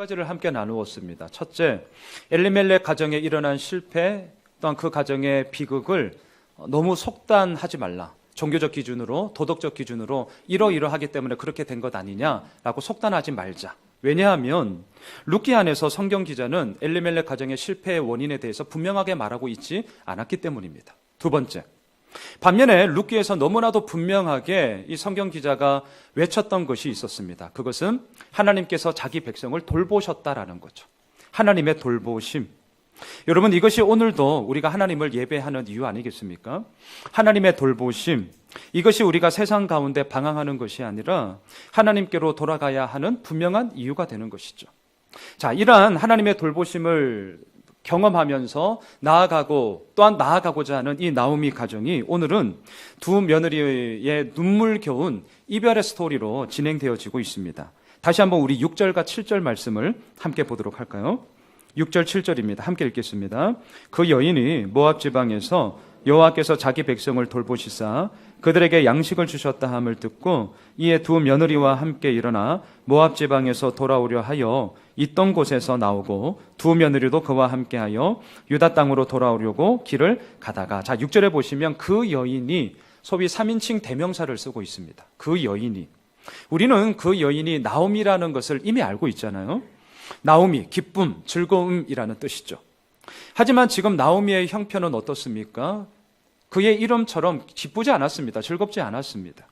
가지를 함께 나누었습니다. 첫째, 엘리멜렉 가정에 일어난 실패, 또한 그 가정의 비극을 너무 속단하지 말라. 종교적 기준으로, 도덕적 기준으로 이러이러하기 때문에 그렇게 된 것 아니냐라고 속단하지 말자. 왜냐하면 룻기 안에서 성경 기자는 엘리멜렉 가정의 실패의 원인에 대해서 분명하게 말하고 있지 않았기 때문입니다. 두 번째, 반면에 룻기에서 너무나도 분명하게 이 성경 기자가 외쳤던 것이 있었습니다. 그것은 하나님께서 자기 백성을 돌보셨다라는 거죠. 하나님의 돌보심. 여러분, 이것이 오늘도 우리가 하나님을 예배하는 이유 아니겠습니까? 하나님의 돌보심. 이것이 우리가 세상 가운데 방황하는 것이 아니라 하나님께로 돌아가야 하는 분명한 이유가 되는 것이죠. 자, 이러한 하나님의 돌보심을 경험하면서 나아가고 또한 나아가고자 하는 이 나오미 가정이 오늘은 두 며느리의 눈물겨운 이별의 스토리로 진행되어지고 있습니다. 다시 한번 우리 6절과 7절 말씀을 함께 보도록 할까요? 6절 7절입니다. 함께 읽겠습니다. 그 여인이 모압 지방에서 여호와께서 자기 백성을 돌보시사 그들에게 양식을 주셨다 함을 듣고 이에 두 며느리와 함께 일어나 모압 지방에서 돌아오려 하여 있던 곳에서 나오고 두 며느리도 그와 함께하여 유다 땅으로 돌아오려고 길을 가다가, 자 6절에 보시면 그 여인이 소위 3인칭 대명사를 쓰고 있습니다. 그 여인이, 우리는 그 여인이 나옴이라는 것을 이미 알고 있잖아요. 나오미, 기쁨, 즐거움이라는 뜻이죠. 하지만 지금 나오미의 형편은 어떻습니까? 그의 이름처럼 기쁘지 않았습니다. 즐겁지 않았습니다.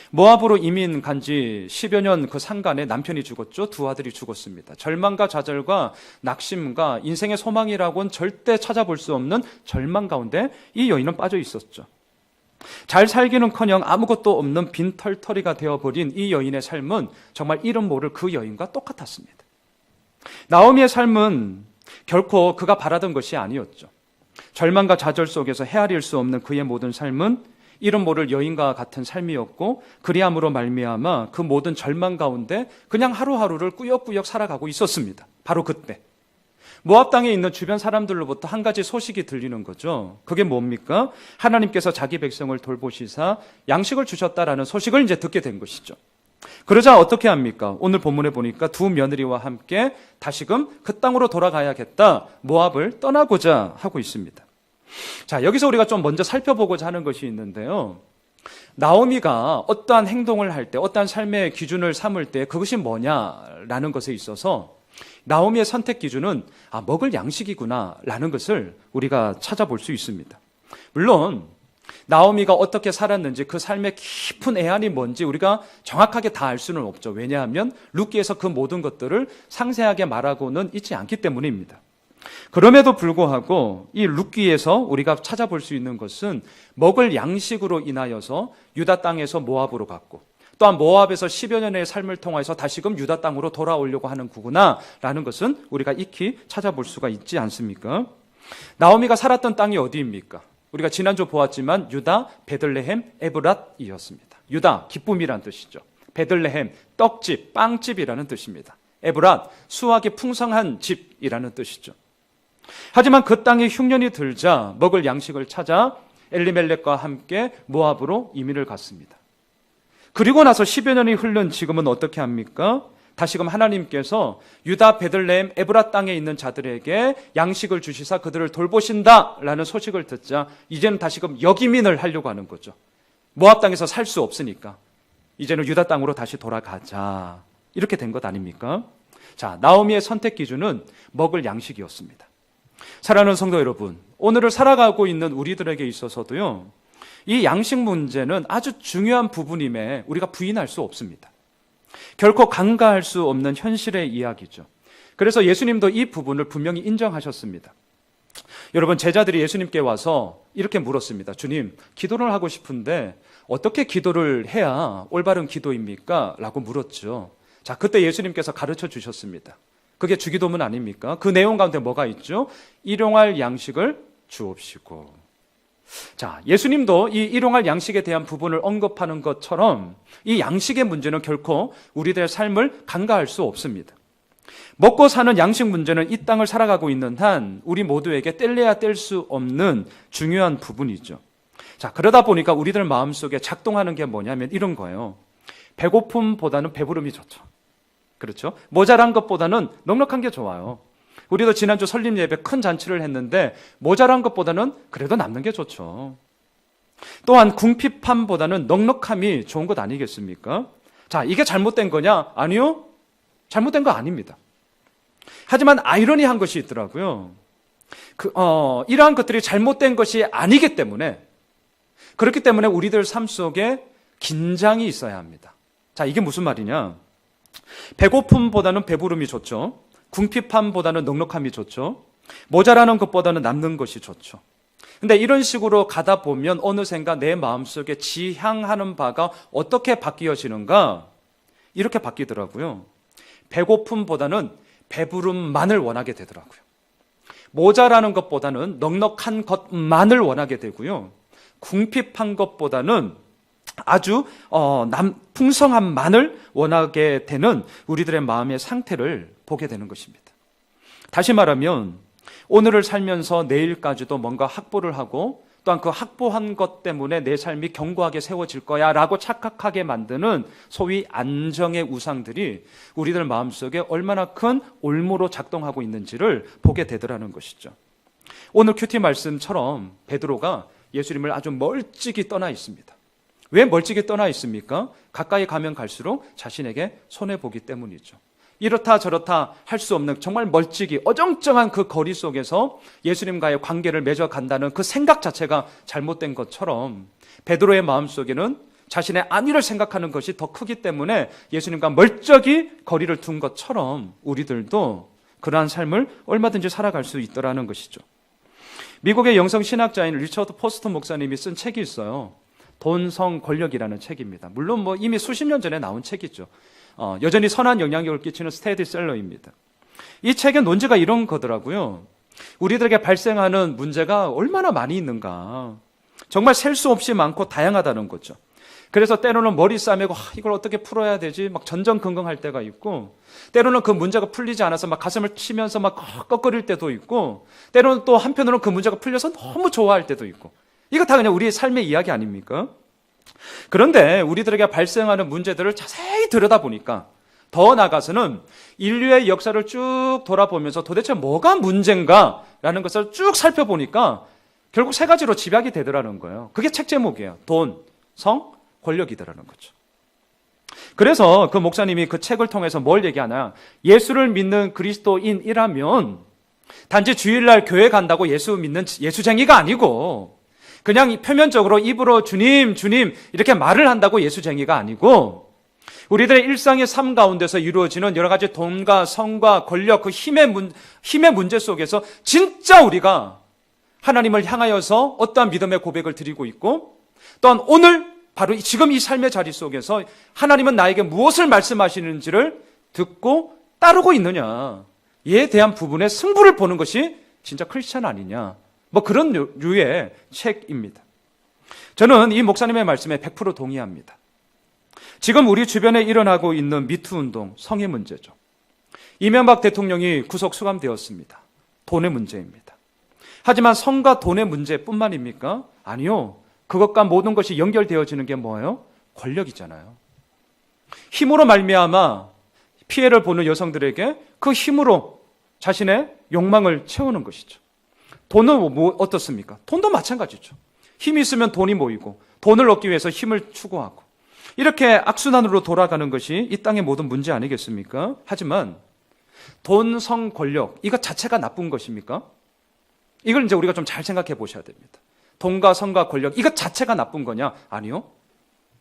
모압으로 이민 간 지 10여 년 그 상간에 남편이 죽었죠. 두 아들이 죽었습니다. 절망과 좌절과 낙심과 인생의 소망이라고는 절대 찾아볼 수 없는 절망 가운데 이 여인은 빠져 있었죠. 잘 살기는커녕 아무것도 없는 빈털터리가 되어버린 이 여인의 삶은 정말 이름 모를 그 여인과 똑같았습니다. 나오미의 삶은 결코 그가 바라던 것이 아니었죠. 절망과 좌절 속에서 헤아릴 수 없는 그의 모든 삶은 이름 모를 여인과 같은 삶이었고, 그리함으로 말미암아 그 모든 절망 가운데 그냥 하루하루를 꾸역꾸역 살아가고 있었습니다. 바로 그때 모압 땅에 있는 주변 사람들로부터 한 가지 소식이 들리는 거죠. 그게 뭡니까? 하나님께서 자기 백성을 돌보시사 양식을 주셨다라는 소식을 이제 듣게 된 것이죠. 그러자 어떻게 합니까? 오늘 본문에 보니까 두 며느리와 함께 다시금 그 땅으로 돌아가야겠다, 모압을 떠나고자 하고 있습니다. 자, 여기서 우리가 좀 먼저 살펴보고자 하는 것이 있는데요. 나오미가 어떠한 행동을 할 때, 어떠한 삶의 기준을 삼을 때 그것이 뭐냐라는 것에 있어서 나오미의 선택 기준은 먹을 양식이구나 라는 것을 우리가 찾아볼 수 있습니다. 물론 나오미가 어떻게 살았는지, 그 삶의 깊은 애환이 뭔지 우리가 정확하게 다 알 수는 없죠. 왜냐하면 룻기에서 그 모든 것들을 상세하게 말하고는 있지 않기 때문입니다. 그럼에도 불구하고 이 룻기에서 우리가 찾아볼 수 있는 것은 먹을 양식으로 인하여서 유다 땅에서 모압으로 갔고, 또한 모압에서 10여 년의 삶을 통해서 다시금 유다 땅으로 돌아오려고 하는 구구나 라는 것은 우리가 익히 찾아볼 수가 있지 않습니까? 나오미가 살았던 땅이 어디입니까? 우리가 지난주 보았지만 유다, 베들레헴, 에브랏이었습니다. 유다, 기쁨이란 뜻이죠. 베들레헴, 떡집, 빵집이라는 뜻입니다. 에브랏, 수확이 풍성한 집이라는 뜻이죠. 하지만 그 땅에 흉년이 들자 먹을 양식을 찾아 엘리멜렉과 함께 모압으로 이민을 갔습니다. 그리고 나서 10여 년이 흐른 지금은 어떻게 합니까? 다시금 하나님께서 유다, 베들레헴, 에브랏 땅에 있는 자들에게 양식을 주시사 그들을 돌보신다라는 소식을 듣자 이제는 다시금 역이민을 하려고 하는 거죠. 모압 땅에서 살 수 없으니까 이제는 유다 땅으로 다시 돌아가자, 이렇게 된 것 아닙니까? 자, 나오미의 선택 기준은 먹을 양식이었습니다. 사랑하는 성도 여러분, 오늘을 살아가고 있는 우리들에게 있어서도요, 이 양식 문제는 아주 중요한 부분임에 우리가 부인할 수 없습니다. 결코 간과할 수 없는 현실의 이야기죠. 그래서 예수님도 이 부분을 분명히 인정하셨습니다. 여러분, 제자들이 예수님께 와서 이렇게 물었습니다. 주님, 기도를 하고 싶은데 어떻게 기도를 해야 올바른 기도입니까? 라고 물었죠. 자, 그때 예수님께서 가르쳐 주셨습니다. 그게 주기도문 아닙니까? 그 내용 가운데 뭐가 있죠? 일용할 양식을 주옵시고. 자, 예수님도 이 일용할 양식에 대한 부분을 언급하는 것처럼 이 양식의 문제는 결코 우리들의 삶을 간과할 수 없습니다. 먹고 사는 양식 문제는 이 땅을 살아가고 있는 한 우리 모두에게 뗄래야 뗄 수 없는 중요한 부분이죠. 자, 그러다 보니까 우리들 마음속에 작동하는 게 뭐냐면 이런 거예요. 배고픔보다는 배부름이 좋죠. 그렇죠? 모자란 것보다는 넉넉한 게 좋아요. 우리도 지난주 설립 예배 큰 잔치를 했는데 모자란 것보다는 그래도 남는 게 좋죠. 또한 궁핍함보다는 넉넉함이 좋은 것 아니겠습니까? 자, 이게 잘못된 거냐? 아니요. 잘못된 거 아닙니다. 하지만 아이러니한 것이 있더라고요. 이러한 것들이 잘못된 것이 아니기 때문에, 그렇기 때문에 우리들 삶 속에 긴장이 있어야 합니다. 자, 이게 무슨 말이냐? 배고픔보다는 배부름이 좋죠. 궁핍함보다는 넉넉함이 좋죠. 모자라는 것보다는 남는 것이 좋죠. 근데 이런 식으로 가다 보면 어느샌가 내 마음속에 지향하는 바가 어떻게 바뀌어지는가? 이렇게 바뀌더라고요. 배고픔보다는 배부름만을 원하게 되더라고요. 모자라는 것보다는 넉넉한 것만을 원하게 되고요. 궁핍한 것보다는 아주 풍성함만을 원하게 되는 우리들의 마음의 상태를 보게 되는 것입니다. 다시 말하면 오늘을 살면서 내일까지도 뭔가 확보를 하고 또한 그 확보한 것 때문에 내 삶이 견고하게 세워질 거야 라고 착각하게 만드는 소위 안정의 우상들이 우리들 마음속에 얼마나 큰 올무로 작동하고 있는지를 보게 되더라는 것이죠. 오늘 큐티 말씀처럼 베드로가 예수님을 아주 멀찍이 떠나 있습니다. 왜 멀찍이 떠나 있습니까? 가까이 가면 갈수록 자신에게 손해보기 때문이죠. 이렇다 저렇다 할 수 없는 정말 멀찍이 어정쩡한 그 거리 속에서 예수님과의 관계를 맺어간다는 그 생각 자체가 잘못된 것처럼 베드로의 마음속에는 자신의 안위를 생각하는 것이 더 크기 때문에 예수님과 멀쩡히 거리를 둔 것처럼 우리들도 그러한 삶을 얼마든지 살아갈 수 있더라는 것이죠. 미국의 영성신학자인 리처드 포스트 목사님이 쓴 책이 있어요. 돈, 성, 권력이라는 책입니다. 물론 이미 수십 년 전에 나온 책이죠. 여전히 선한 영향력을 끼치는 스테디셀러입니다. 이 책의 논지가 이런 거더라고요. 우리들에게 발생하는 문제가 얼마나 많이 있는가. 정말 셀 수 없이 많고 다양하다는 거죠. 그래서 때로는 머리 싸매고 이걸 어떻게 풀어야 되지? 막 전전긍긍할 때가 있고, 때로는 그 문제가 풀리지 않아서 막 가슴을 치면서 막 꺽꺽거릴 때도 있고, 때로는 또 한편으로는 그 문제가 풀려서 너무 좋아할 때도 있고. 이거 다 그냥 우리의 삶의 이야기 아닙니까? 그런데 우리들에게 발생하는 문제들을 자세히 들여다보니까 더 나아가서는 인류의 역사를 쭉 돌아보면서 도대체 뭐가 문제인가라는 것을 쭉 살펴보니까 결국 세 가지로 집약이 되더라는 거예요. 그게 책 제목이에요. 돈, 성, 권력이더라는 거죠. 그래서 그 목사님이 그 책을 통해서 뭘 얘기하나? 예수를 믿는 그리스도인이라면 단지 주일날 교회 간다고 예수 믿는 예수쟁이가 아니고, 그냥 표면적으로 입으로 주님, 주님 이렇게 말을 한다고 예수쟁이가 아니고, 우리들의 일상의 삶 가운데서 이루어지는 여러 가지 돈과 성과 권력, 그 힘의 문제 속에서 진짜 우리가 하나님을 향하여서 어떠한 믿음의 고백을 드리고 있고, 또한 오늘 바로 지금 이 삶의 자리 속에서 하나님은 나에게 무엇을 말씀하시는지를 듣고 따르고 있느냐에 대한 부분에 승부를 보는 것이 진짜 크리스찬 아니냐. 그런 류의 책입니다. 저는 이 목사님의 말씀에 100% 동의합니다. 지금 우리 주변에 일어나고 있는 미투 운동, 성의 문제죠. 이명박 대통령이 구속 수감되었습니다. 돈의 문제입니다. 하지만 성과 돈의 문제뿐만입니까? 아니요. 그것과 모든 것이 연결되어지는 게 뭐예요? 권력이잖아요. 힘으로 말미암아 피해를 보는 여성들에게 그 힘으로 자신의 욕망을 채우는 것이죠. 돈은 어떻습니까? 돈도 마찬가지죠. 힘이 있으면 돈이 모이고 돈을 얻기 위해서 힘을 추구하고 이렇게 악순환으로 돌아가는 것이 이 땅의 모든 문제 아니겠습니까? 하지만 돈, 성, 권력 이것 자체가 나쁜 것입니까? 이걸 이제 우리가 좀 잘 생각해 보셔야 됩니다. 돈과 성과 권력 이것 자체가 나쁜 거냐? 아니요.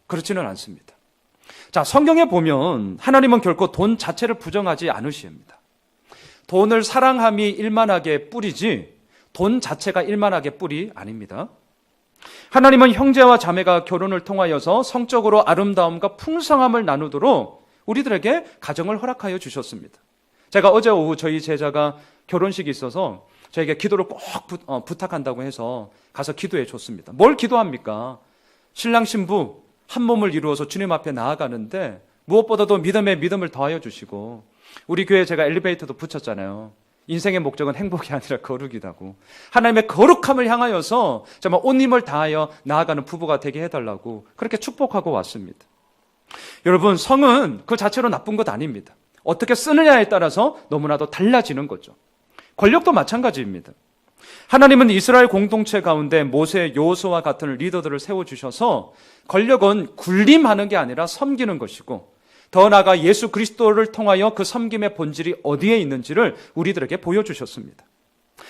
그렇지는 않습니다. 자, 성경에 보면 하나님은 결코 돈 자체를 부정하지 않으십니다. 돈을 사랑함이 일만하게 뿌리지 돈 자체가 일만하게 뿌리 아닙니다. 하나님은 형제와 자매가 결혼을 통하여서 성적으로 아름다움과 풍성함을 나누도록 우리들에게 가정을 허락하여 주셨습니다. 제가 어제 오후 저희 제자가 결혼식이 있어서 저에게 기도를 꼭 부탁한다고 해서 가서 기도해 줬습니다. 뭘 기도합니까? 신랑 신부 한 몸을 이루어서 주님 앞에 나아가는데 무엇보다도 믿음을 더하여 주시고, 우리 교회에 제가 엘리베이터도 붙였잖아요. 인생의 목적은 행복이 아니라 거룩이라고. 하나님의 거룩함을 향하여서 정말 온 힘을 다하여 나아가는 부부가 되게 해달라고 그렇게 축복하고 왔습니다. 여러분, 성은 그 자체로 나쁜 것 아닙니다. 어떻게 쓰느냐에 따라서 너무나도 달라지는 거죠. 권력도 마찬가지입니다. 하나님은 이스라엘 공동체 가운데 모세, 여호수아와 같은 리더들을 세워주셔서 권력은 군림하는 게 아니라 섬기는 것이고, 더 나아가 예수 그리스도를 통하여 그 섬김의 본질이 어디에 있는지를 우리들에게 보여주셨습니다.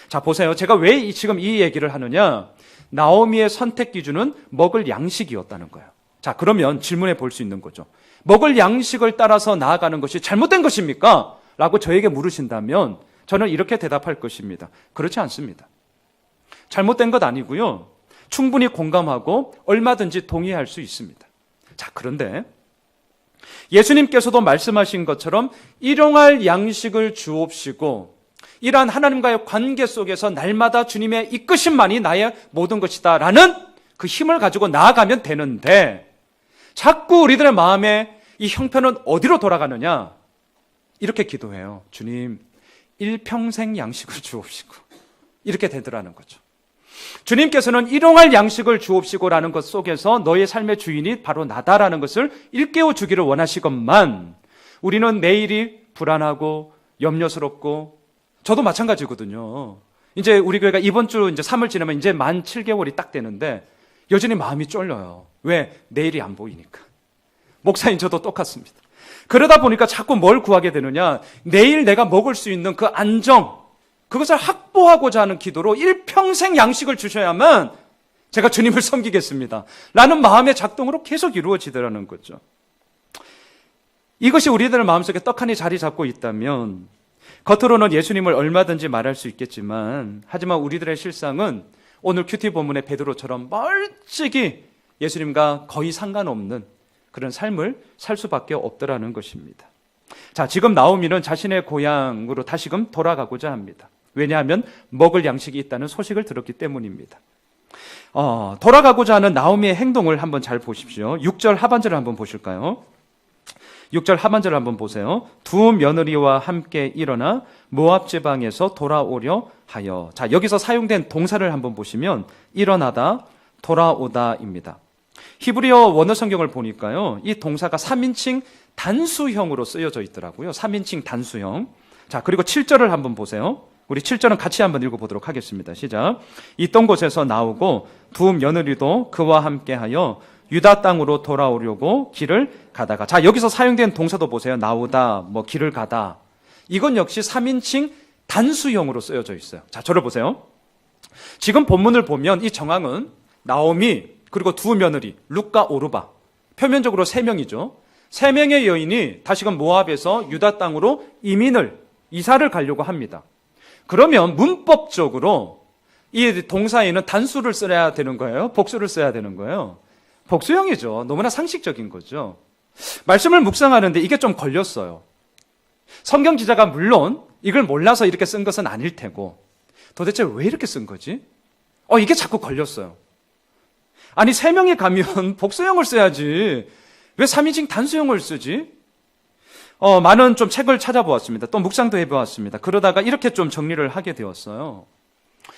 자, 보세요. 제가 왜 지금 이 얘기를 하느냐? 나오미의 선택 기준은 먹을 양식이었다는 거예요. 자, 그러면 질문해 볼 수 있는 거죠. 먹을 양식을 따라서 나아가는 것이 잘못된 것입니까? 라고 저에게 물으신다면 저는 이렇게 대답할 것입니다. 그렇지 않습니다. 잘못된 것 아니고요. 충분히 공감하고 얼마든지 동의할 수 있습니다. 자, 그런데 예수님께서도 말씀하신 것처럼 일용할 양식을 주옵시고 이러한 하나님과의 관계 속에서 날마다 주님의 이끄심만이 나의 모든 것이다 라는 그 힘을 가지고 나아가면 되는데, 자꾸 우리들의 마음에 이 형편은 어디로 돌아가느냐? 이렇게 기도해요. 주님, 일평생 양식을 주옵시고. 이렇게 되더라는 거죠. 주님께서는 일용할 양식을 주옵시고라는 것 속에서 너의 삶의 주인이 바로 나다라는 것을 일깨워 주기를 원하시건만, 우리는 내일이 불안하고 염려스럽고, 저도 마찬가지거든요. 이제 우리 교회가 이번 주 이제 3월 지나면 이제 만 7개월이 딱 되는데 여전히 마음이 쫄려요. 왜? 내일이 안 보이니까. 목사님 저도 똑같습니다. 그러다 보니까 자꾸 뭘 구하게 되느냐? 내일 내가 먹을 수 있는 그 안정, 그것을 확보하고자 하는 기도로 일평생 양식을 주셔야만 제가 주님을 섬기겠습니다 라는 마음의 작동으로 계속 이루어지더라는 거죠. 이것이 우리들의 마음속에 떡하니 자리 잡고 있다면 겉으로는 예수님을 얼마든지 말할 수 있겠지만, 하지만 우리들의 실상은 오늘 큐티 본문의 베드로처럼 멀찍이 예수님과 거의 상관없는 그런 삶을 살 수밖에 없더라는 것입니다. 자, 지금 나오미는 자신의 고향으로 다시금 돌아가고자 합니다. 왜냐하면 먹을 양식이 있다는 소식을 들었기 때문입니다. 돌아가고자 하는 나오미의 행동을 한번 잘 보십시오. 6절 하반절을 한번 보실까요? 6절 하반절을 한번 보세요. 두 며느리와 함께 일어나 모압 지방에서 돌아오려 하여. 자, 여기서 사용된 동사를 한번 보시면 일어나다, 돌아오다입니다. 히브리어 원어 성경을 보니까요, 이 동사가 3인칭 단수형으로 쓰여져 있더라고요. 3인칭 단수형. 자, 그리고 7절을 한번 보세요. 우리 7절은 같이 한번 읽어보도록 하겠습니다. 시작. 있던 곳에서 나오고 두 며느리도 그와 함께하여 유다 땅으로 돌아오려고 길을 가다가. 자, 여기서 사용된 동사도 보세요. 나오다, 길을 가다. 이건 역시 3인칭 단수형으로 쓰여져 있어요. 자, 저를 보세요. 지금 본문을 보면 이 정황은 나오미, 그리고 두 며느리, 룻과 오르바, 표면적으로 3명이죠. 3명의 여인이 다시금 모압에서 유다 땅으로 이사를 가려고 합니다. 그러면 문법적으로 이 동사에는 단수를 써야 되는 거예요? 복수를 써야 되는 거예요? 복수형이죠. 너무나 상식적인 거죠. 말씀을 묵상하는데 이게 좀 걸렸어요. 성경 기자가 물론 이걸 몰라서 이렇게 쓴 것은 아닐 테고, 도대체 왜 이렇게 쓴 거지? 이게 자꾸 걸렸어요. 아니, 3명이 가면 복수형을 써야지 왜 3인칭 단수형을 쓰지? 많은 좀 책을 찾아보았습니다. 또 묵상도 해보았습니다. 그러다가 이렇게 좀 정리를 하게 되었어요.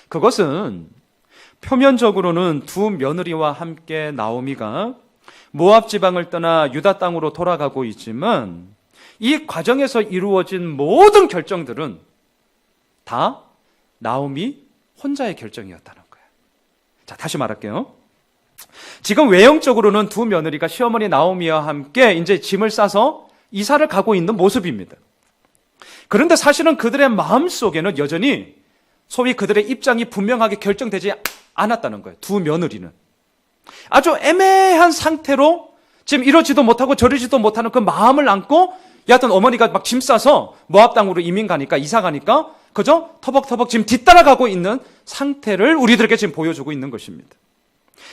그것은 표면적으로는 두 며느리와 함께 나오미가 모압 지방을 떠나 유다 땅으로 돌아가고 있지만, 이 과정에서 이루어진 모든 결정들은 다 나오미 혼자의 결정이었다는 거예요. 자, 다시 말할게요. 지금 외형적으로는 두 며느리가 시어머니 나오미와 함께 이제 짐을 싸서 이사를 가고 있는 모습입니다. 그런데 사실은 그들의 마음 속에는 여전히 소위 그들의 입장이 분명하게 결정되지 않았다는 거예요. 두 며느리는 아주 애매한 상태로 지금 이러지도 못하고 저러지도 못하는 그 마음을 안고, 여하튼 어머니가 막 짐 싸서 모압 땅으로 이민 가니까, 이사 가니까 그저 터벅터벅 지금 뒤따라가고 있는 상태를 우리들에게 지금 보여주고 있는 것입니다.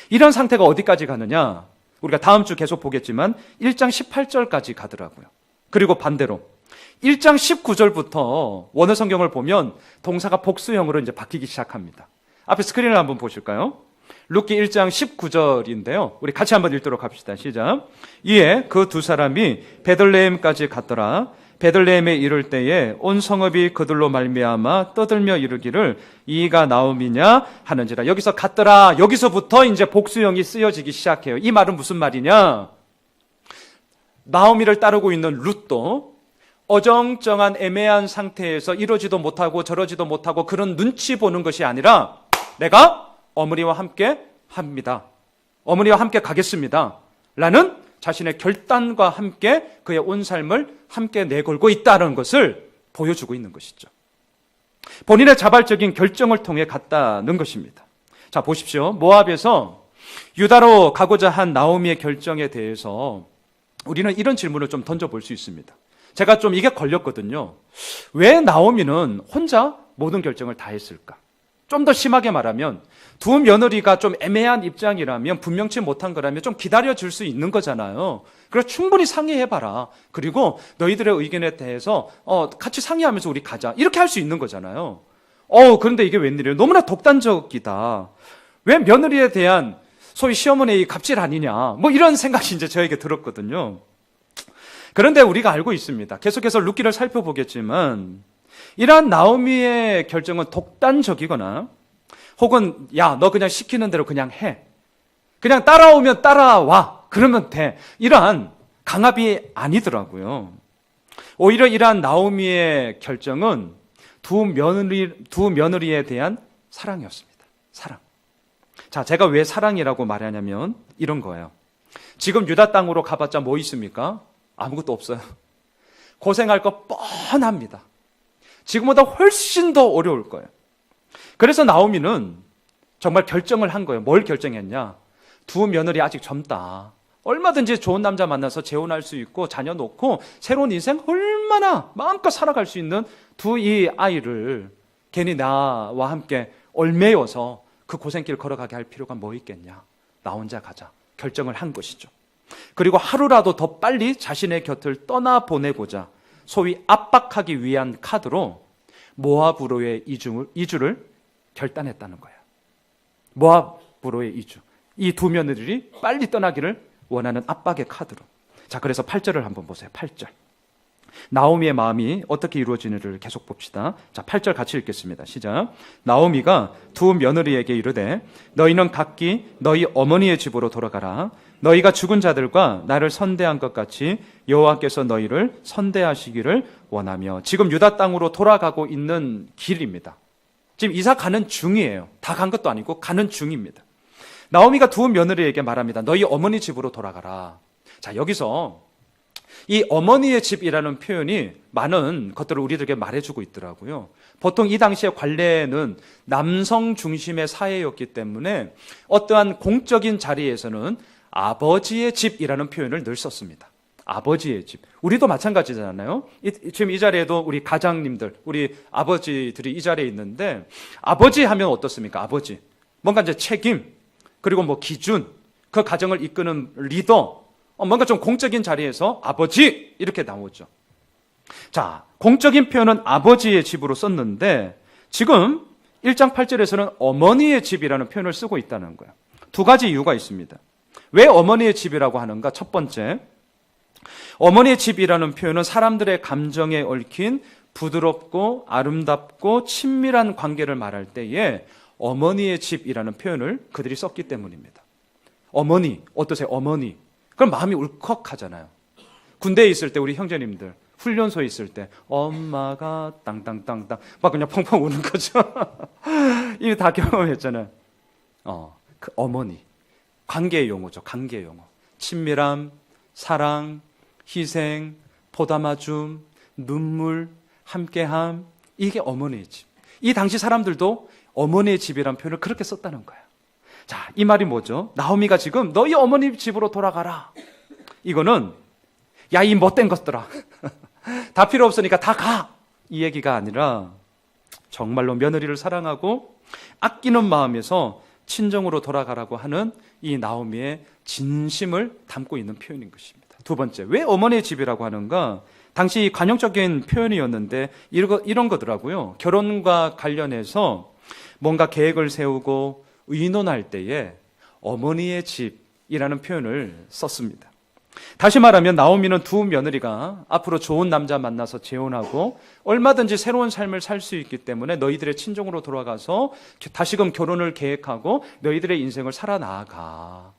이런 상태가 어디까지 가느냐? 우리가 다음 주 계속 보겠지만 1장 18절까지 가더라고요. 그리고 반대로 1장 19절부터 원어 성경을 보면 동사가 복수형으로 이제 바뀌기 시작합니다. 앞에 스크린을 한번 보실까요? 룻기 1장 19절인데요. 우리 같이 한번 읽도록 합시다. 시작. 이에 그 두 사람이 베들레헴까지 갔더라. 베들레헴에 이를 때에 온 성읍이 그들로 말미암아 떠들며 이르기를 이가 나오미냐 하는지라. 여기서 갔더라, 여기서부터 이제 복수형이 쓰여지기 시작해요. 이 말은 무슨 말이냐? 나오미를 따르고 있는 룻도 어정쩡한 애매한 상태에서 이러지도 못하고 저러지도 못하고 그런 눈치 보는 것이 아니라 내가 어머니와 함께 합니다. 어머니와 함께 가겠습니다. 라는 자신의 결단과 함께 그의 온 삶을 함께 내걸고 있다는 것을 보여주고 있는 것이죠. 본인의 자발적인 결정을 통해 갔다는 것입니다. 자, 보십시오. 모압에서 유다로 가고자 한 나오미의 결정에 대해서 우리는 이런 질문을 좀 던져볼 수 있습니다. 제가 좀 이게 걸렸거든요. 왜 나오미는 혼자 모든 결정을 다 했을까? 좀 더 심하게 말하면 두 며느리가 좀 애매한 입장이라면, 분명치 못한 거라면 좀 기다려줄 수 있는 거잖아요. 그래서 충분히 상의해봐라. 그리고 너희들의 의견에 대해서 같이 상의하면서 우리 가자. 이렇게 할 수 있는 거잖아요. 그런데 이게 웬일이에요? 너무나 독단적이다. 왜 며느리에 대한 소위 시어머니의 갑질 아니냐. 뭐 이런 생각이 이제 저에게 들었거든요. 그런데 우리가 알고 있습니다. 계속해서 룻기를 살펴보겠지만 이러한 나오미의 결정은 독단적이거나 혹은 야, 너 그냥 시키는 대로 그냥 해. 그냥 따라오면 따라와. 그러면 돼. 이러한 강압이 아니더라고요. 오히려 이러한 나오미의 결정은 두 며느리에 대한 사랑이었습니다. 사랑. 자, 제가 왜 사랑이라고 말하냐면 이런 거예요. 지금 유다 땅으로 가봤자 뭐 있습니까? 아무것도 없어요. 고생할 거 뻔합니다. 지금보다 훨씬 더 어려울 거예요. 그래서 나오미는 정말 결정을 한 거예요. 뭘 결정했냐? 두 며느리 아직 젊다. 얼마든지 좋은 남자 만나서 재혼할 수 있고 자녀 놓고 새로운 인생 얼마나 마음껏 살아갈 수 있는 두 이 아이를 괜히 나와 함께 얽매여서 그 고생길 걸어가게 할 필요가 뭐 있겠냐? 나 혼자 가자. 결정을 한 것이죠. 그리고 하루라도 더 빨리 자신의 곁을 떠나보내고자 소위 압박하기 위한 카드로 모압으로의 이주를 결단했다는 거예요. 모압으로의 이주. 이 두 며느리들이 빨리 떠나기를 원하는 압박의 카드로. 자, 그래서 8절을 한번 보세요. 8절. 나오미의 마음이 어떻게 이루어지는지를 계속 봅시다. 자, 8절 같이 읽겠습니다. 시작. 나오미가 두 며느리에게 이르되 너희는 각기 너희 어머니의 집으로 돌아가라. 너희가 죽은 자들과 나를 선대한 것 같이 여호와께서 너희를 선대하시기를 원하며. 지금 유다 땅으로 돌아가고 있는 길입니다. 지금 이사 가는 중이에요. 다 간 것도 아니고 가는 중입니다. 나오미가 두 며느리에게 말합니다. 너희 어머니 집으로 돌아가라. 자, 여기서 이 어머니의 집이라는 표현이 많은 것들을 우리들에게 말해주고 있더라고요. 보통 이 당시의 관례는 남성 중심의 사회였기 때문에 어떠한 공적인 자리에서는 아버지의 집이라는 표현을 늘 썼습니다. 아버지의 집. 우리도 마찬가지잖아요. 지금 이 자리에도 우리 가장님들, 우리 아버지들이 이 자리에 있는데 아버지 하면 어떻습니까? 아버지. 뭔가 이제 책임, 그리고 뭐 기준, 그 가정을 이끄는 리더, 뭔가 좀 공적인 자리에서 아버지 이렇게 나오죠. 자, 공적인 표현은 아버지의 집으로 썼는데 지금 1장 8절에서는 어머니의 집이라는 표현을 쓰고 있다는 거예요. 두 가지 이유가 있습니다. 왜 어머니의 집이라고 하는가? 첫 번째, 어머니의 집이라는 표현은 사람들의 감정에 얽힌 부드럽고 아름답고 친밀한 관계를 말할 때에 어머니의 집이라는 표현을 그들이 썼기 때문입니다. 어머니, 어떠세요? 어머니. 그럼 마음이 울컥하잖아요. 군대에 있을 때 우리 형제님들 훈련소에 있을 때 엄마가 땅땅땅땅 막 그냥 펑펑 우는 거죠. 이미 다 경험했잖아요. 그 어머니. 관계의 용어죠. 관계의 용어. 친밀함, 사랑, 희생, 보담아줌, 눈물, 함께함. 이게 어머니의 집. 이 당시 사람들도 어머니의 집이라는 표현을 그렇게 썼다는 거예요. 자, 이 말이 뭐죠? 나오미가 지금 너희 어머니 집으로 돌아가라. 이거는 야, 이 못된 것들아. 다 필요 없으니까 다 가. 이 얘기가 아니라 정말로 며느리를 사랑하고 아끼는 마음에서 친정으로 돌아가라고 하는 이 나오미의 진심을 담고 있는 표현인 것입니다. 두 번째, 왜 어머니의 집이라고 하는가? 당시 관용적인 표현이었는데 이런 거더라고요. 결혼과 관련해서 뭔가 계획을 세우고 의논할 때에 어머니의 집이라는 표현을 썼습니다. 다시 말하면 나오미는 두 며느리가 앞으로 좋은 남자 만나서 재혼하고 얼마든지 새로운 삶을 살 수 있기 때문에 너희들의 친정으로 돌아가서 다시금 결혼을 계획하고 너희들의 인생을 살아나가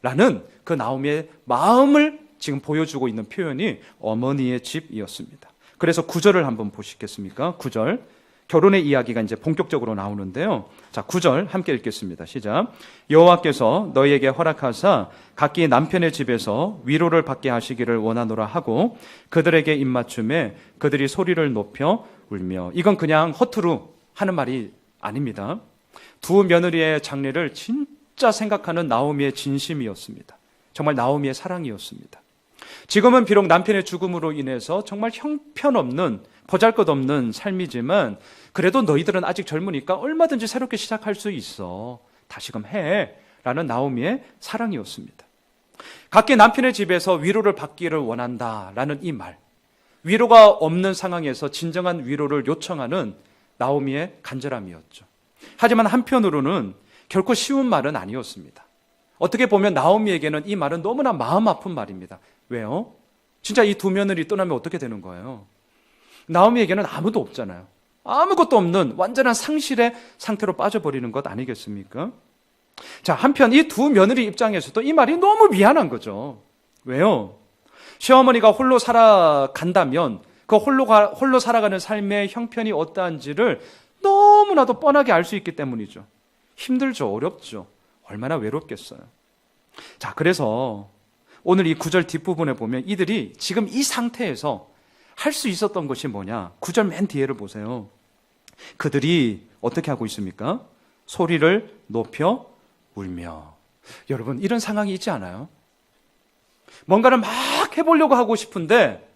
라는 그 나오미의 마음을 지금 보여주고 있는 표현이 어머니의 집이었습니다. 그래서 9절을 한번 보시겠습니까? 9절. 결혼의 이야기가 이제 본격적으로 나오는데요. 자, 9절 함께 읽겠습니다. 시작. 여호와께서 너희에게 허락하사 각기 남편의 집에서 위로를 받게 하시기를 원하노라 하고 그들에게 입맞춤에 그들이 소리를 높여 울며. 이건 그냥 허투루 하는 말이 아닙니다. 두 며느리의 장례를 진짜 생각하는 나오미의 진심이었습니다. 정말 나오미의 사랑이었습니다. 지금은 비록 남편의 죽음으로 인해서 정말 형편없는 보잘것없는 삶이지만 그래도 너희들은 아직 젊으니까 얼마든지 새롭게 시작할 수 있어. 다시금 해. 라는 나오미의 사랑이었습니다. 각기 남편의 집에서 위로를 받기를 원한다라는 이 말. 위로가 없는 상황에서 진정한 위로를 요청하는 나오미의 간절함이었죠. 하지만 한편으로는 결코 쉬운 말은 아니었습니다. 어떻게 보면 나오미에게는 이 말은 너무나 마음 아픈 말입니다. 왜요? 진짜 이 두 며느리 떠나면 어떻게 되는 거예요? 나오미에게는 아무도 없잖아요. 아무것도 없는 완전한 상실의 상태로 빠져버리는 것 아니겠습니까? 자, 한편 이 두 며느리 입장에서도 이 말이 너무 미안한 거죠. 왜요? 시어머니가 홀로 살아간다면 그 홀로 살아가는 삶의 형편이 어떠한지를 너무나도 뻔하게 알 수 있기 때문이죠. 힘들죠. 어렵죠. 얼마나 외롭겠어요. 자, 그래서 오늘 이 9절 뒷부분에 보면 이들이 지금 이 상태에서 할 수 있었던 것이 뭐냐? 9절 맨 뒤에를 보세요. 그들이 어떻게 하고 있습니까? 소리를 높여 울며. 여러분, 이런 상황이 있지 않아요? 뭔가를 막 해보려고 하고 싶은데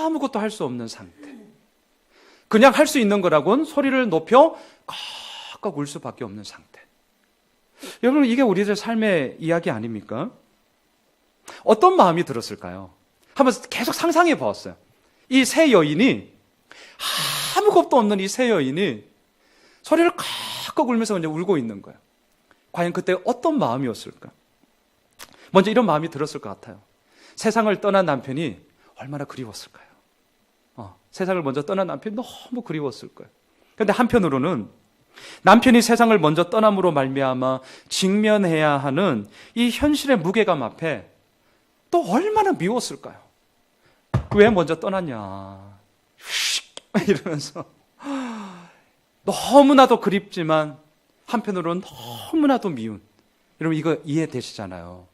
아무것도 할 수 없는 상태. 그냥 할 수 있는 거라고는 소리를 높여 꽉꽉 울 수밖에 없는 상태. 여러분, 이게 우리들 삶의 이야기 아닙니까? 어떤 마음이 들었을까요? 한번 계속 상상해 보았어요. 이 세 여인이, 아무것도 없는 이 세 여인이 소리를 칵칵 울면서 그냥 울고 있는 거예요. 과연 그때 어떤 마음이었을까? 먼저 이런 마음이 들었을 것 같아요. 세상을 떠난 남편이 얼마나 그리웠을까요? 세상을 먼저 떠난 남편이 너무 그리웠을 거예요. 그런데 한편으로는 남편이 세상을 먼저 떠남으로 말미암아 직면해야 하는 이 현실의 무게감 앞에 또 얼마나 미웠을까요? 왜 먼저 떠났냐 이러면서 너무나도 그립지만 한편으로는 너무나도 미운. 여러분, 이거 이해되시잖아요.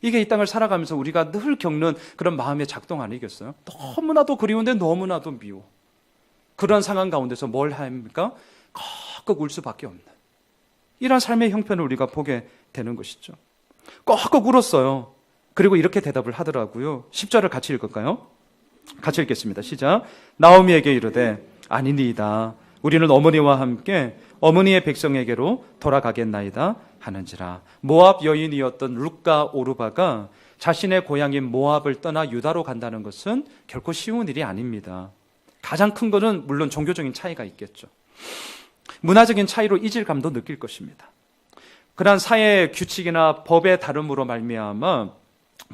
이게 이 땅을 살아가면서 우리가 늘 겪는 그런 마음의 작동 아니겠어요? 너무나도 그리운데 너무나도 미워. 그런 상황 가운데서 뭘 합니까? 꺽꺽 울 수밖에 없는 이런 삶의 형편을 우리가 보게 되는 것이죠. 꺽꺽 울었어요. 그리고 이렇게 대답을 하더라고요. 10절을 같이 읽을까요? 같이 읽겠습니다. 시작. 나오미에게 이르되 아니니이다. 우리는 어머니와 함께 어머니의 백성에게로 돌아가겠나이다 하는지라. 모압 여인이었던 룻과 오르바가 자신의 고향인 모압을 떠나 유다로 간다는 것은 결코 쉬운 일이 아닙니다. 가장 큰 것은 물론 종교적인 차이가 있겠죠. 문화적인 차이로 이질감도 느낄 것입니다. 그러한 사회의 규칙이나 법의 다름으로 말미암아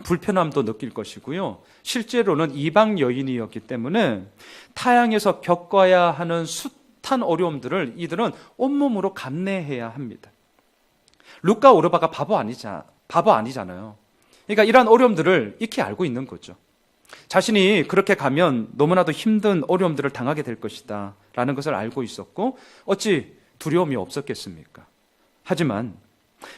불편함도 느낄 것이고요. 실제로는 이방 여인이었기 때문에 타향에서 겪어야 하는 숱한 어려움들을 이들은 온몸으로 감내해야 합니다. 룻과 오르바가 바보 아니잖아요. 그러니까 이러한 어려움들을 익히 알고 있는 거죠. 자신이 그렇게 가면 너무나도 힘든 어려움들을 당하게 될 것이다 라는 것을 알고 있었고 어찌 두려움이 없었겠습니까? 하지만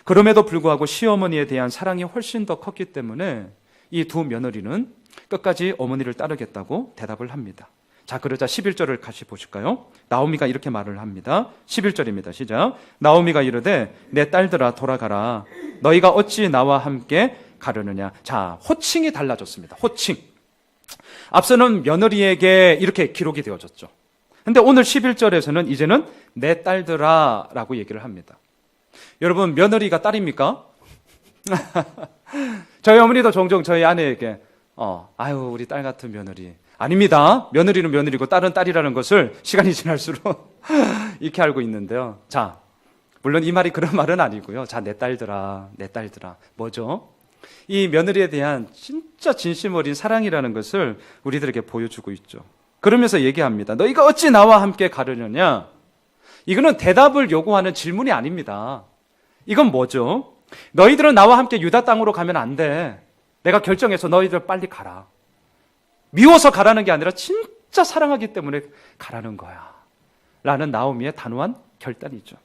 그럼에도 불구하고 시어머니에 대한 사랑이 훨씬 더 컸기 때문에 이 두 며느리는 끝까지 어머니를 따르겠다고 대답을 합니다. 자, 그러자 11절을 같이 보실까요? 나오미가 이렇게 말을 합니다. 11절입니다. 시작. 나오미가 이르되 내 딸들아 돌아가라. 너희가 어찌 나와 함께 가려느냐. 자, 호칭이 달라졌습니다. 호칭. 앞서는 며느리에게 이렇게 기록이 되어졌죠. 근데 오늘 11절에서는 이제는 내 딸들아 라고 얘기를 합니다. 여러분, 며느리가 딸입니까? 저희 어머니도 종종 저희 아내에게 아유 우리 딸 같은 며느리. 아닙니다. 며느리는 며느리고 딸은 딸이라는 것을 시간이 지날수록 이렇게 알고 있는데요. 자, 물론 이 말이 그런 말은 아니고요. 자, 내 딸들아, 내 딸들아. 뭐죠? 이 며느리에 대한 진짜 진심 어린 사랑이라는 것을 우리들에게 보여주고 있죠. 그러면서 얘기합니다. 너희가 어찌 나와 함께 가려느냐? 이거는 대답을 요구하는 질문이 아닙니다. 이건 뭐죠? 너희들은 나와 함께 유다 땅으로 가면 안 돼. 내가 결정해서 너희들 빨리 가라. 미워서 가라는 게 아니라 진짜 진짜 사랑하기 때문에 가라는 거야 라는 나오미의 단호한 결단이죠.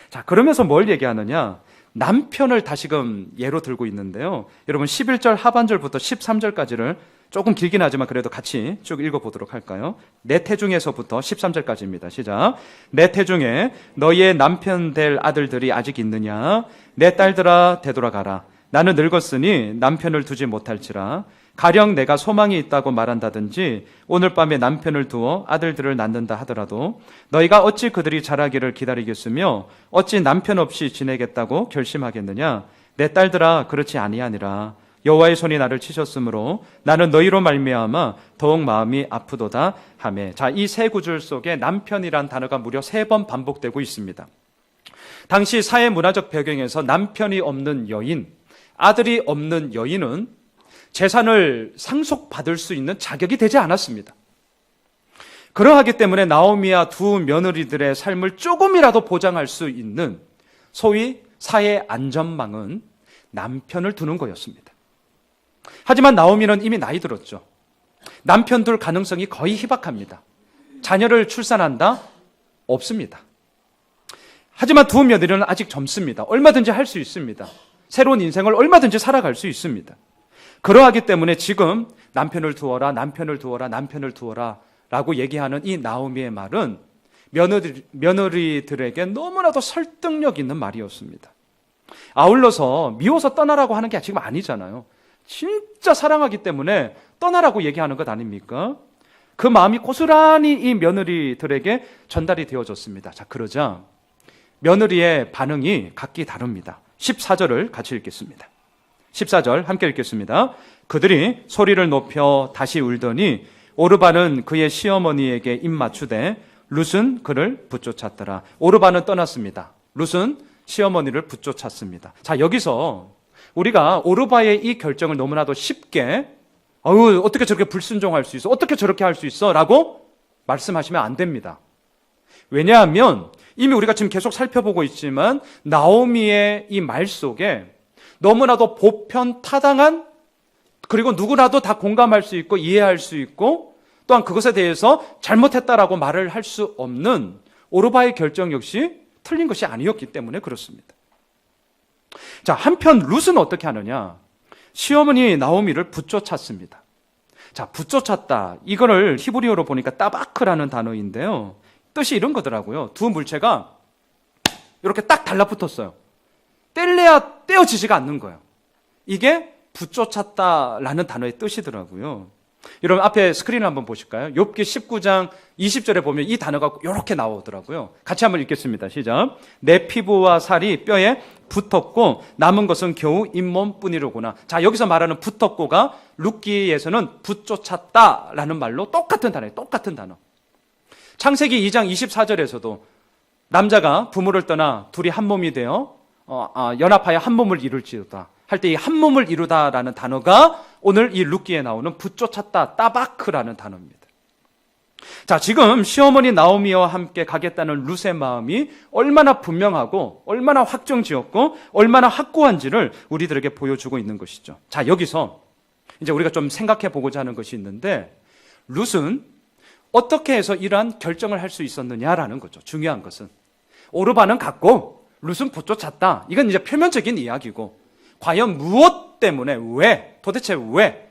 자, 그러면서 뭘 얘기하느냐? 남편을 다시금 예로 들고 있는데요. 여러분 11절 하반절부터 13절까지를 조금 길긴 하지만 그래도 같이 쭉 읽어보도록 할까요? 내 태중에서부터 13절까지입니다. 시작. 내 태중에 너희의 남편 될 아들들이 아직 있느냐? 내 딸들아 되돌아가라. 나는 늙었으니 남편을 두지 못할지라. 가령 내가 소망이 있다고 말한다든지 오늘 밤에 남편을 두어 아들들을 낳는다 하더라도 너희가 어찌 그들이 자라기를 기다리겠으며 어찌 남편 없이 지내겠다고 결심하겠느냐? 내 딸들아 그렇지 아니하니라. 여호와의 손이 나를 치셨으므로 나는 너희로 말미암아 더욱 마음이 아프도다 하매. 자, 이 세 구절 속에 남편이란 단어가 무려 3번 반복되고 있습니다. 당시 사회 문화적 배경에서 남편이 없는 여인, 아들이 없는 여인은 재산을 상속받을 수 있는 자격이 되지 않았습니다. 그러하기 때문에 나오미와 두 며느리들의 삶을 조금이라도 보장할 수 있는 소위 사회 안전망은 남편을 두는 거였습니다. 하지만 나오미는 이미 나이 들었죠. 남편 둘 가능성이 거의 희박합니다. 자녀를 출산한다? 없습니다. 하지만 두 며느리는 아직 젊습니다. 얼마든지 할 수 있습니다. 새로운 인생을 얼마든지 살아갈 수 있습니다. 그러하기 때문에 지금 남편을 두어라, 남편을 두어라, 남편을 두어라 라고 얘기하는 이 나오미의 말은 며느리들에게 너무나도 설득력 있는 말이었습니다. 아울러서 미워서 떠나라고 하는 게 지금 아니잖아요. 진짜 사랑하기 때문에 떠나라고 얘기하는 것 아닙니까? 그 마음이 고스란히 이 며느리들에게 전달이 되어졌습니다. 자, 그러자 며느리의 반응이 각기 다릅니다. 14절을 같이 읽겠습니다. 14절 함께 읽겠습니다. 그들이 소리를 높여 다시 울더니 오르바는 그의 시어머니에게 입맞추되 룻은 그를 붙쫓았더라. 오르바는 떠났습니다. 룻은 시어머니를 붙쫓았습니다. 자, 여기서 우리가 오르바의 이 결정을 너무나도 쉽게 어떻게 저렇게 불순종할 수 있어? 어떻게 저렇게 할 수 있어? 라고 말씀하시면 안 됩니다. 왜냐하면 이미 우리가 지금 계속 살펴보고 있지만 나오미의 이 말 속에 너무나도 보편타당한, 그리고 누구라도 다 공감할 수 있고 이해할 수 있고 또한 그것에 대해서 잘못했다라고 말을 할 수 없는 오르바의 결정 역시 틀린 것이 아니었기 때문에 그렇습니다. 자, 한편 룻은 어떻게 하느냐? 시어머니 나오미를 붙쫓았습니다. 자, 붙쫓았다. 이거를 히브리어로 보니까 따바크라는 단어인데요. 뜻이 이런 거더라고요. 두 물체가 이렇게 딱 달라붙었어요. 뗄래야 떼어지지가 않는 거예요. 이게 붙쫓았다라는 단어의 뜻이더라고요. 여러분 앞에 스크린을 한번 보실까요? 욥기 19장 20절에 보면 이 단어가 이렇게 나오더라고요. 같이 한번 읽겠습니다. 시작. 내 피부와 살이 뼈에 붙었고 남은 것은 겨우 잇몸뿐이로구나. 자, 여기서 말하는 붙었고가 룻기에서는 붙쫓았다라는 말로 똑같은 단어예요. 똑같은 단어. 창세기 2장 24절에서도 남자가 부모를 떠나 둘이 한 몸이 되어 연합하여 한 몸을 이룰지어다 할 때 이 한 몸을 이루다라는 단어가 오늘 이 룻기에 나오는 붙쫓았다, 따바크라는 단어입니다. 자, 지금 시어머니 나오미와 함께 가겠다는 룻의 마음이 얼마나 분명하고 얼마나 확정지었고 얼마나 확고한지를 우리들에게 보여주고 있는 것이죠. 자, 여기서 이제 우리가 좀 생각해 보고자 하는 것이 있는데 룻은 어떻게 해서 이러한 결정을 할 수 있었느냐라는 거죠. 중요한 것은 오르바는 갔고 룻은 붙쫓았다. 이건 이제 표면적인 이야기고 과연 무엇 때문에 도대체 왜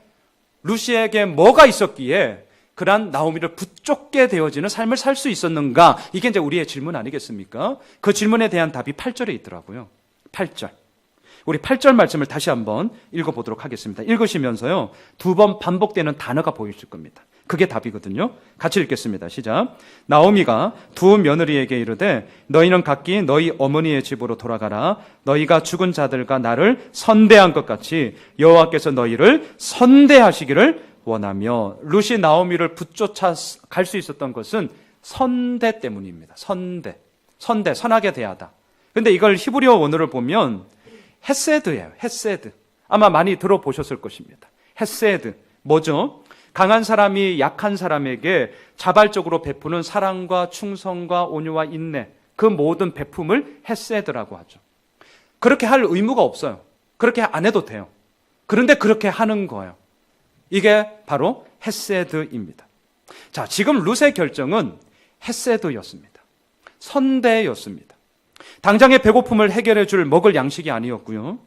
룻에게 뭐가 있었기에 그러한 나오미를 붙쫓게 되어지는 삶을 살 수 있었는가? 이게 이제 우리의 질문 아니겠습니까? 그 질문에 대한 답이 8절에 있더라고요. 8절. 우리 8절 말씀을 다시 한번 읽어보도록 하겠습니다. 읽으시면서요, 2번 반복되는 단어가 보이실 겁니다. 그게 답이거든요. 같이 읽겠습니다. 시작. 나오미가 두 며느리에게 이르되 너희는 각기 너희 어머니의 집으로 돌아가라. 너희가 죽은 자들과 나를 선대한 것 같이 여호와께서 너희를 선대하시기를 원하며. 룻이 나오미를 붙쫓아 갈 수 있었던 것은 선대 때문입니다. 선대, 선하게 대하다. 근데 이걸 히브리어 원어를 보면 헤세드예요. 헤세드. 아마 많이 들어보셨을 것입니다. 헤세드. 뭐죠? 강한 사람이 약한 사람에게 자발적으로 베푸는 사랑과 충성과 온유와 인내, 그 모든 베품을 헤세드라고 하죠. 그렇게 할 의무가 없어요. 그렇게 안 해도 돼요. 그런데 그렇게 하는 거예요. 이게 바로 헤세드입니다. 자, 지금 룻의 결정은 헤세드였습니다. 선대였습니다. 당장의 배고픔을 해결해 줄 먹을 양식이 아니었고요.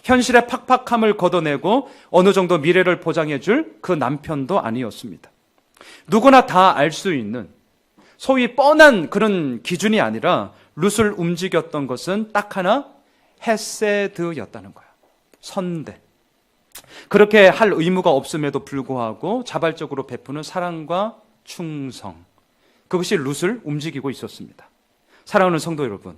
현실의 팍팍함을 걷어내고 어느 정도 미래를 보장해 줄 그 남편도 아니었습니다. 누구나 다 알 수 있는 소위 뻔한 그런 기준이 아니라 룻을 움직였던 것은 딱 하나, 헤세드였다는 거야. 선대. 그렇게 할 의무가 없음에도 불구하고 자발적으로 베푸는 사랑과 충성. 그것이 룻을 움직이고 있었습니다. 사랑하는 성도 여러분,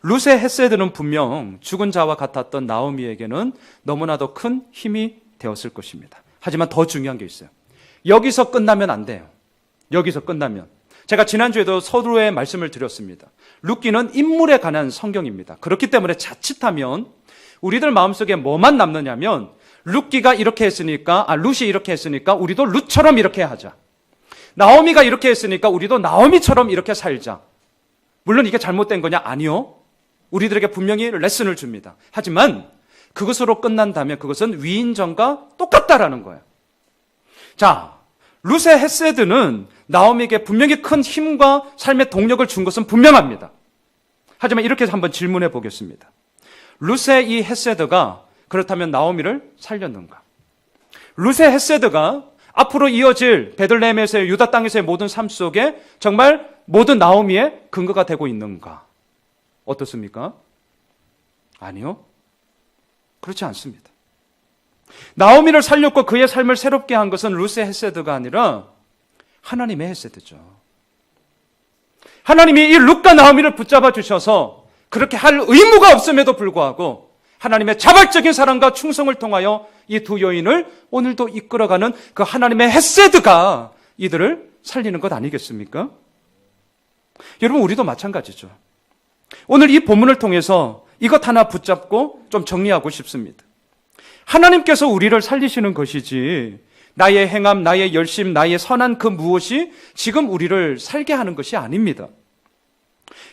룻의 헤세드는 분명 죽은 자와 같았던 나오미에게는 너무나도 큰 힘이 되었을 것입니다. 하지만 더 중요한 게 있어요. 여기서 끝나면 안 돼요. 여기서 끝나면. 제가 지난주에도 서두에 말씀을 드렸습니다. 룻기는 인물에 관한 성경입니다. 그렇기 때문에 자칫하면 우리들 마음속에 뭐만 남느냐면 룻기가 이렇게 했으니까, 룻이 이렇게 했으니까 우리도 룻처럼 이렇게 하자. 나오미가 이렇게 했으니까 우리도 나오미처럼 이렇게 살자. 물론 이게 잘못된 거냐? 아니요. 우리들에게 분명히 레슨을 줍니다. 하지만 그것으로 끝난다면 그것은 위인전과 똑같다라는 거예요. 자, 룻의 헤세드는 나오미에게 분명히 큰 힘과 삶의 동력을 준 것은 분명합니다. 하지만 이렇게 해서 한번 질문해 보겠습니다. 룻의 이 헤세드가 그렇다면 나오미를 살렸는가? 룻의 헤세드가 앞으로 이어질 베들레헴에서의 유다 땅에서의 모든 삶 속에 정말 모든 나오미의 근거가 되고 있는가? 어떻습니까? 아니요. 그렇지 않습니다. 나오미를 살렸고 그의 삶을 새롭게 한 것은 룻의 헤세드가 아니라 하나님의 헤세드죠. 하나님이 이 룻과 나오미를 붙잡아 주셔서 그렇게 할 의무가 없음에도 불구하고 하나님의 자발적인 사랑과 충성을 통하여 이 두 여인을 오늘도 이끌어가는 그 하나님의 헤세드가 이들을 살리는 것 아니겠습니까? 여러분, 우리도 마찬가지죠. 오늘 이 본문을 통해서 이것 하나 붙잡고 좀 정리하고 싶습니다. 하나님께서 우리를 살리시는 것이지 나의 행함, 나의 열심, 나의 선한 그 무엇이 지금 우리를 살게 하는 것이 아닙니다.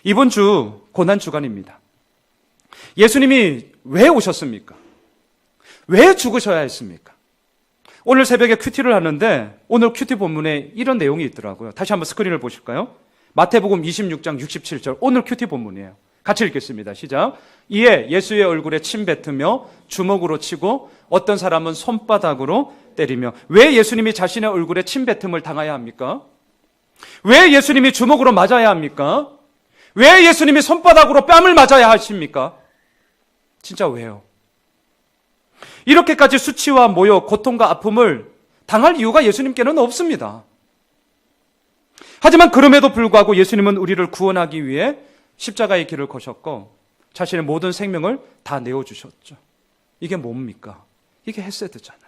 이번 주 고난주간입니다. 예수님이 왜 오셨습니까? 왜 죽으셔야 했습니까? 오늘 새벽에 큐티를 하는데 오늘 큐티 본문에 이런 내용이 있더라고요. 다시 한번 스크린을 보실까요? 마태복음 26장 67절, 오늘 큐티 본문이에요. 같이 읽겠습니다. 시작. 이에 예수의 얼굴에 침 뱉으며 주먹으로 치고 어떤 사람은 손바닥으로 때리며. 왜 예수님이 자신의 얼굴에 침 뱉음을 당해야 합니까? 왜 예수님이 주먹으로 맞아야 합니까? 왜 예수님이 손바닥으로 뺨을 맞아야 하십니까? 진짜 왜요? 이렇게까지 수치와 모욕, 고통과 아픔을 당할 이유가 예수님께는 없습니다. 하지만 그럼에도 불구하고 예수님은 우리를 구원하기 위해 십자가의 길을 거셨고 자신의 모든 생명을 다 내어주셨죠. 이게 뭡니까? 이게 헤세드잖아요.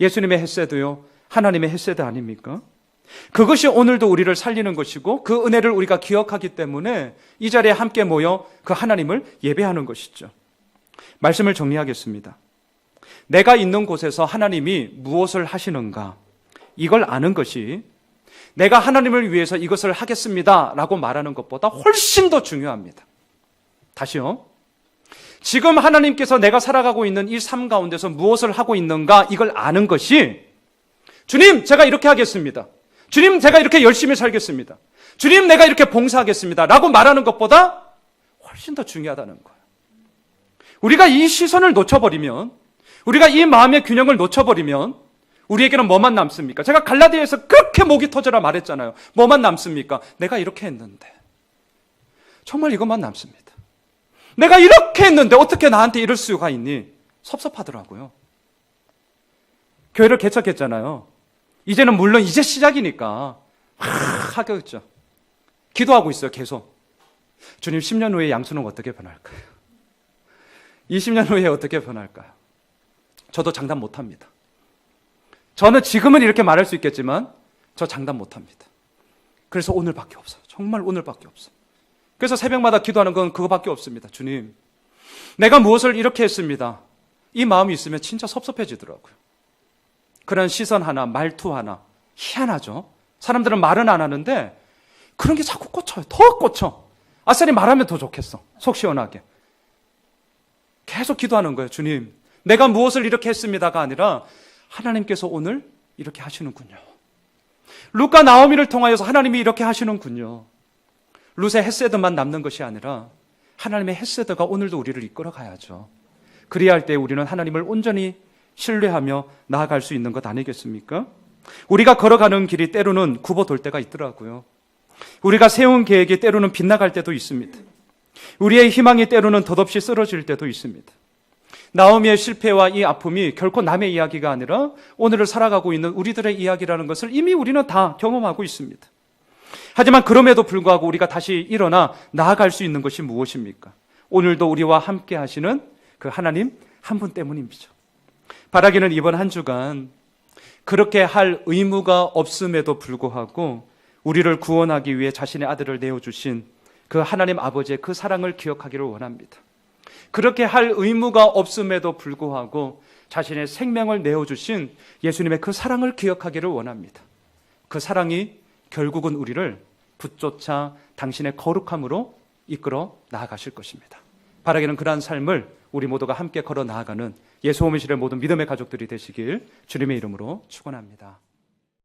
예수님의 헤세드요, 하나님의 헤세드 아닙니까? 그것이 오늘도 우리를 살리는 것이고 그 은혜를 우리가 기억하기 때문에 이 자리에 함께 모여 그 하나님을 예배하는 것이죠. 말씀을 정리하겠습니다. 내가 있는 곳에서 하나님이 무엇을 하시는가, 이걸 아는 것이 내가 하나님을 위해서 이것을 하겠습니다 라고 말하는 것보다 훨씬 더 중요합니다. 다시요. 지금 하나님께서 내가 살아가고 있는 이 삶 가운데서 무엇을 하고 있는가, 이걸 아는 것이 주님, 제가 이렇게 하겠습니다. 주님, 제가 이렇게 열심히 살겠습니다. 주님, 내가 이렇게 봉사하겠습니다 라고 말하는 것보다 훨씬 더 중요하다는 거예요. 우리가 이 시선을 놓쳐버리면, 우리가 이 마음의 균형을 놓쳐버리면 우리에게는 뭐만 남습니까? 제가 갈라디아에서 그렇게 목이 터져라 말했잖아요. 뭐만 남습니까? 내가 이렇게 했는데. 정말 이것만 남습니다. 내가 이렇게 했는데 어떻게 나한테 이럴 수가 있니? 섭섭하더라고요. 교회를 개척했잖아요. 이제는 물론 이제 시작이니까 하겠죠. 기도하고 있어요, 계속. 주님, 10년 후에 양수는 어떻게 변할까요? 20년 후에 어떻게 변할까요? 저도 장담 못합니다. 저는 지금은 이렇게 말할 수 있겠지만 저 장담 못합니다. 그래서 오늘밖에 없어요. 정말 오늘밖에 없어요. 그래서 새벽마다 기도하는 건 그거밖에 없습니다. 주님, 내가 무엇을 이렇게 했습니다. 이 마음이 있으면 진짜 섭섭해지더라고요. 그런 시선 하나, 말투 하나, 희한하죠. 사람들은 말은 안 하는데 그런 게 자꾸 꽂혀요. 더 꽂혀. 아싸리 말하면 더 좋겠어. 속 시원하게. 계속 기도하는 거예요. 주님, 내가 무엇을 이렇게 했습니다가 아니라 하나님께서 오늘 이렇게 하시는군요. 룻과 나오미를 통하여서 하나님이 이렇게 하시는군요. 룻의 헤세드만 남는 것이 아니라 하나님의 헤세드가 오늘도 우리를 이끌어 가야죠. 그리야 할 때 우리는 하나님을 온전히 신뢰하며 나아갈 수 있는 것 아니겠습니까? 우리가 걸어가는 길이 때로는 굽어 돌 때가 있더라고요. 우리가 세운 계획이 때로는 빗나갈 때도 있습니다. 우리의 희망이 때로는 덧없이 쓰러질 때도 있습니다. 나오미의 실패와 이 아픔이 결코 남의 이야기가 아니라 오늘을 살아가고 있는 우리들의 이야기라는 것을 이미 우리는 다 경험하고 있습니다. 하지만 그럼에도 불구하고 우리가 다시 일어나 나아갈 수 있는 것이 무엇입니까? 오늘도 우리와 함께 하시는 그 하나님 한 분 때문입니다. 바라기는 이번 한 주간 그렇게 할 의무가 없음에도 불구하고 우리를 구원하기 위해 자신의 아들을 내어주신 그 하나님 아버지의 그 사랑을 기억하기를 원합니다. 그렇게 할 의무가 없음에도 불구하고 자신의 생명을 내어주신 예수님의 그 사랑을 기억하기를 원합니다. 그 사랑이 결국은 우리를 붙쫓아 당신의 거룩함으로 이끌어 나아가실 것입니다. 바라기는 그러한 삶을 우리 모두가 함께 걸어 나아가는 예수 오미실의 모든 믿음의 가족들이 되시길 주님의 이름으로 축원합니다.